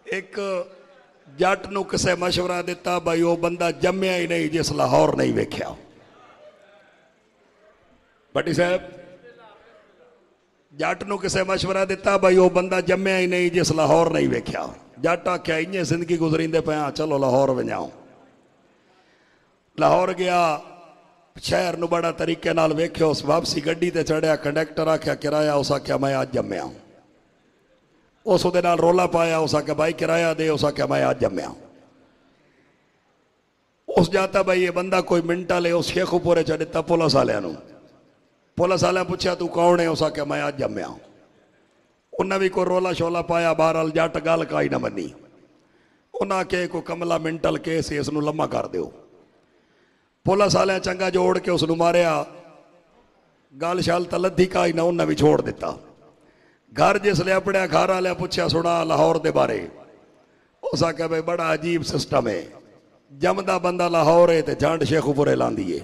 एक जट नूं किसे मशवरा दिता भाई वह बंदा जम्मिया ही नहीं जिस लाहौर नहीं वेख्या। भट्टी साहब जट नूं किसे मशवरा दिता भाई वह बंदा जम्मिया ही नहीं जिस लाहौर नहीं वेख्या। जट आख्या इं जिंदगी गुजरींदे पे चलो लाहौर वजाओ। लाहौर गया, शहर नूं बड़ा तरीके नाल वेख्यो, उस वापसी गड्डी ते चढ़िया, कंडक्टर आख्या किराया, उस आख्या मैं अज जम्मिया। उस उहदे नाल रोला पाया, उस आख्या भाई किराया दे, उस आख्या मैं अज जम्मिया। उस जाता भाई ये बंदा कोई मिनटा ले, उस शेखुपुरे च दिता पुलिस वालियां नूं। पुलिस वाले पूछा तू कौन है, उस आख्या मैं अज जम्मिया। उन्हें भी कोई रोला शोला पाया, बहरहाल जट गल काई ना मनी। उन्हें आख्या कोई कमला मिंटल केस है, इसनूं लम्मा कर दो। पुलिस वाले चंगा जोड़ के उसनूं मारिया, गल शल तो लद्दी काई ना, उन्हें भी छोड़ दिता। घर जिसले अपने घर वाले पूछा सुना लाहौर के बारे, उस आख्या भाई बड़ा अजीब सिस्टम है, जमदा बंदा लाहौर है तो जंड शेखुपुरे लांदी है।